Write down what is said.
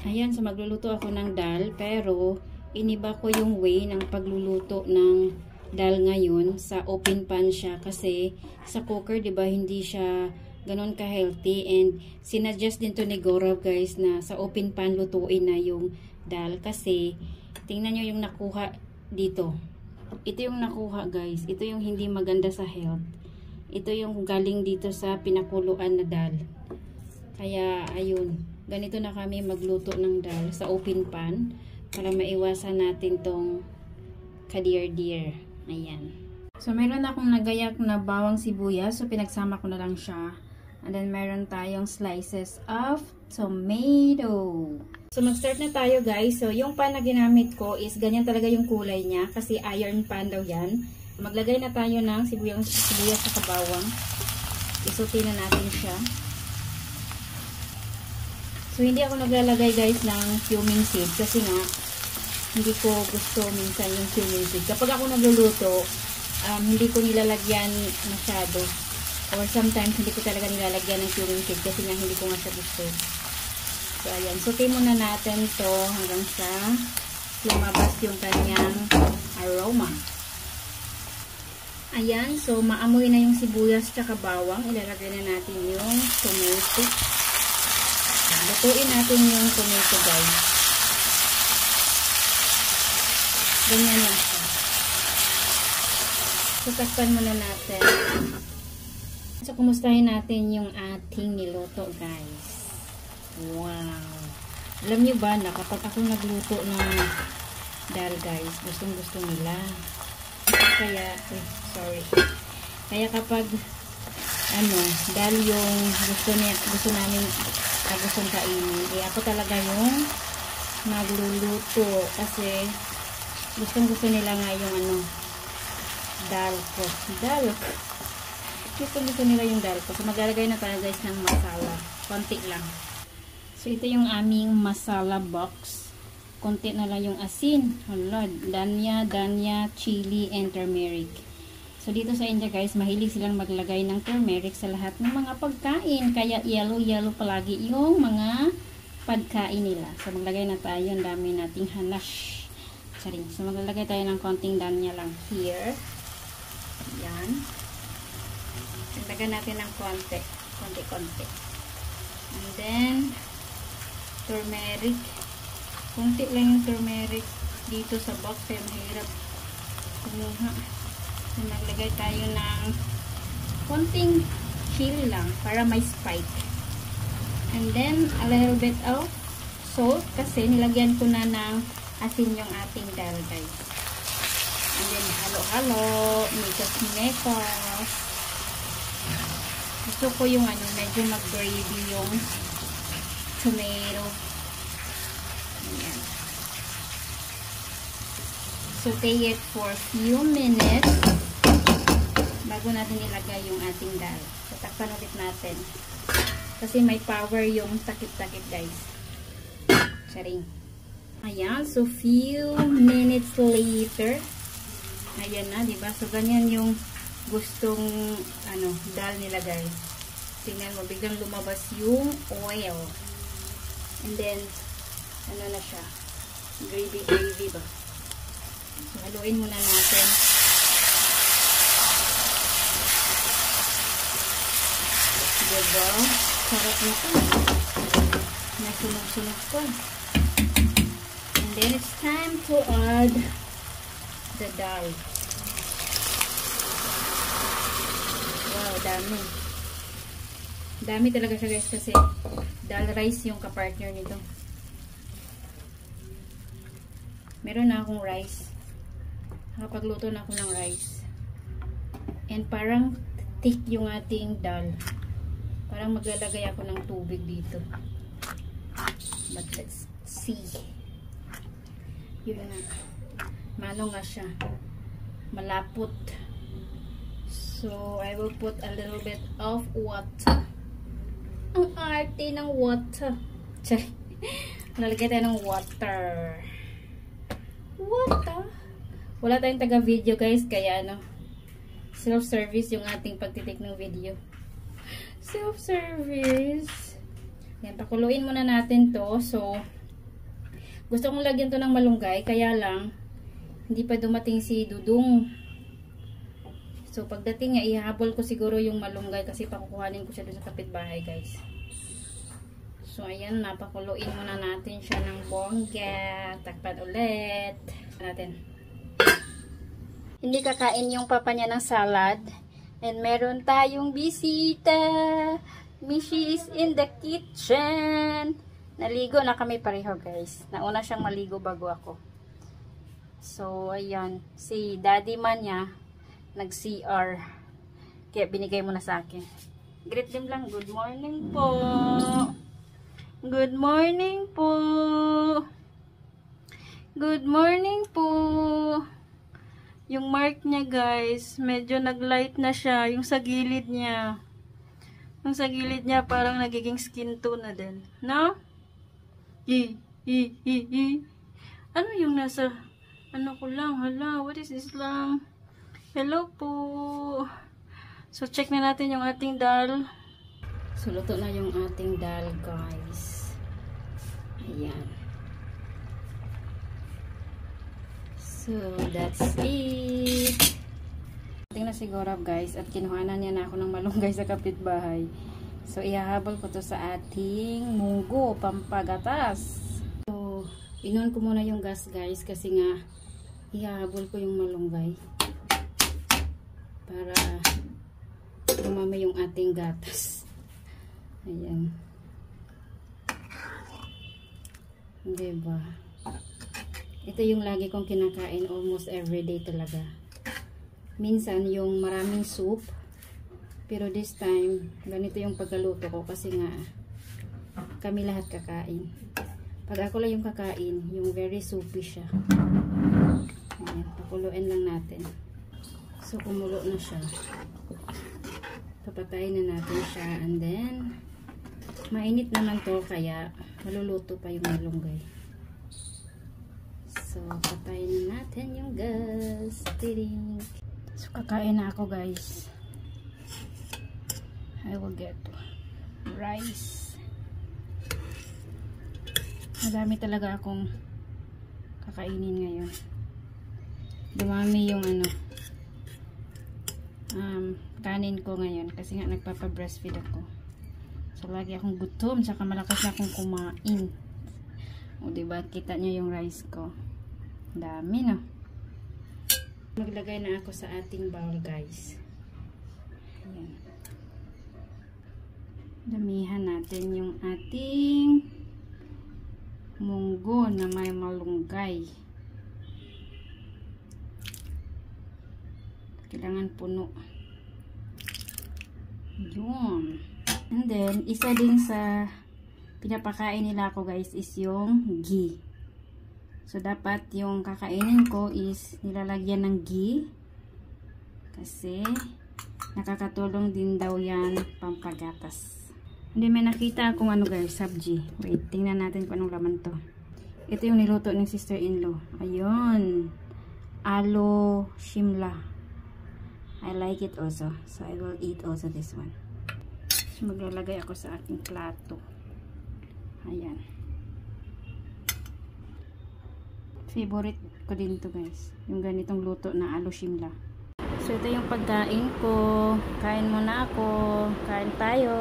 Ayan, so magluluto ako ng dal, pero iniba ko yung way ng pagluluto ng dal ngayon. Sa open pan siya kasi sa cooker, 'di ba, hindi siya ganon ka-healthy, and sinadjust din to ni Gaurav, guys, na sa open pan lutuin na yung dal kasi tingnan nyo yung nakuha dito. Ito yung nakuha, guys. Ito yung hindi maganda sa health. Ito yung galing dito sa pinakuluan na dal. Kaya ayun, ganito na kami magluto ng dal sa open pan para maiwasan natin tong kadir-dir. Ayan. So meron akong nagayak na bawang sibuyas, so pinagsama ko na lang siya. And then meron tayong slices of tomato. So mag-start na tayo, guys. So yung pan na ginamit ko is ganyan talaga yung kulay niya kasi iron pan daw yan. Maglagay na tayo ng sibuyas sa bawang. Isuti na natin siya. So, hindi ako naglalagay, guys, ng cumin seed kasi nga, hindi ko gusto minsan yung cumin seed. Kapag ako nagluluto, hindi ko nilalagyan masyado. Or sometimes, hindi ko talaga nilalagyan ng cumin seed kasi nga, hindi ko nga siya gusto. So, ayan. Sauté muna natin to hanggang sa lumabas yung kanyang aroma. Ayan. So, maamoy na yung sibuyas tsaka bawang. Ilalagay na natin yung tomato. Lutuin natin yung tomato, guys. Ganyan lang siya. So, takpan muna natin. So, kumustahin natin yung ating niluto, guys. Wow! Alam niyo ba na kapag ako nagluto ng dal, guys, gustong-gusto nila. Kaya, Kaya kapag dal yung gusto namin gustong kainin, ako talaga yung magluluto kasi gustong-gusto nila nga yung dal ko. Gustong-gusto nila yung dal ko. So maglalagay na tayo, guys, ng masala. Konti lang. So ito yung aming masala box. Konti na lang yung asin, dania, chili, and turmeric. So, dito sa India, guys, mahilig silang maglagay ng turmeric sa lahat ng mga pagkain. Kaya, yellow palagi yung mga pagkain nila. So, maglagay na tayo. Ang dami nating hanash. Saring. So, maglalagay tayo ng konting danya lang here. Yan. Lagyan natin ng konti. Konti. And then, turmeric. Konti lang yung turmeric dito sa box. Kaya mahirap kumuha. So, maglagay tayo ng konting chili lang para may spike. And then, a little bit of salt kasi nilagyan ko na ng asin yung ating dal, guys. And then, halo-halo, mekos. Gusto ko yung medyo mag-gravy yung tomato. Ayan. Saute it for few minutes bago natin ilagay yung ating dal. So, takpan ulit natin. Kasi may power yung takip-takip, guys. Charing. Ayan. So, few minutes later. Ayan na, diba? So, ganyan yung gustong dal nila, guys. Tingnan mo, biglang lumabas yung oil. And then, na siya? Gravy ba? So, haluin muna natin. Diba? Sarap nito. Nasunog-sunog pa. And then, it's time to add the dal. Wow, dami. Dami talaga siya, guys, kasi dal rice yung kapartner nito. Meron na akong rice. Nakapagluto na ako ng rice. And parang thick yung ating dal. Parang maglalagay ako ng tubig dito. But let's see. Yun na. Mano nga siya. Malapot. So, I will put a little bit of water. Ang arte ng water. Lalagay tayo ng water. Wala tayong taga-video, guys, kaya self-service yung ating pagtitik ng video. Self-service. Yan, pakuluin muna natin to. So, Gusto kong lagyan to ng malunggay, kaya lang, hindi pa dumating si Dudong. So, pagdating niya, ihahabol ko siguro yung malunggay kasi pakukuhanin ko siya doon sa kapitbahay, guys. So, ayan, napakuluin muna natin siya ng bongga. Takpan ulit. Natin. Hindi kakain yung papa niya ng salad. And meron tayong bisita. Mishi is in the kitchen. Naligo na kami pareho, guys. Nauna siyang maligo bago ako. So, ayan. Si daddy man niya, nag-CR. Kaya binigay mo na sa akin. Greet them lang. Good morning po. Good morning po. Good morning po. Yung mark niya, guys, medyo nag-light na siya. Yung sa gilid niya. Yung sa gilid niya parang nagiging skin tone na din. No? Ano yung nasa, ano ko lang, hala, what is this lang? Hello po. So, check na natin yung ating dal. So, luto na yung ating dal, guys. Ayan. So, that's it. Tingnan na siguro, guys, at kinuhanan niya na ako ng malunggay sa kapitbahay. So, ihahabol ko to sa ating munggo, pampagatas. So, inon ko muna yung gas, guys, kasi nga, ihahabol ko yung malunggay. Para dumami yung ating gatas. Ayan. Diba? Ito yung lagi kong kinakain almost everyday talaga. Minsan yung maraming soup. Pero this time, ganito yung pagkaluto ko kasi nga kami lahat kakain. Pag ako lang yung kakain, yung very soupy siya. Ayan, pakuluin lang natin. So, kumulo na siya. Papatayin na natin siya. And then, mainit naman to kaya maluluto pa yung malunggay. So, patayin na natin yung gas. Tiring. So, kakain na ako, guys. I will get rice. Madami talaga akong kakainin ngayon. Dumami yung kanin ko ngayon kasi nga nagpapa-breastfeed ako. So, lagi akong gutom, saka malakas na akong kumain. O, diba? Kita nyo yung rice ko. Dami, no? Maglagay na ako sa ating bowl, guys. Ayan. Damihan natin yung ating munggo na may malunggay. Kailangan puno. Yun. And then, isa din sa pinapakain nila ako, guys, is yung ghee. So, dapat yung kakainin ko is nilalagyan ng ghee. Kasi, nakakatulong din daw yan pampagatas. Hindi, may nakita akong guys, sabji. Wait, tingnan natin kung anong laman to. Ito yung niluto ng sister-in-law. Ayun. Alo shimla. I like it also. So, I will eat also this one. So, maglalagay ako sa aking plato. Ayan. Favorite ko din to, guys. Yung ganitong luto na alo shimla. So, ito yung pagkain ko. Kain muna ako. Kain tayo.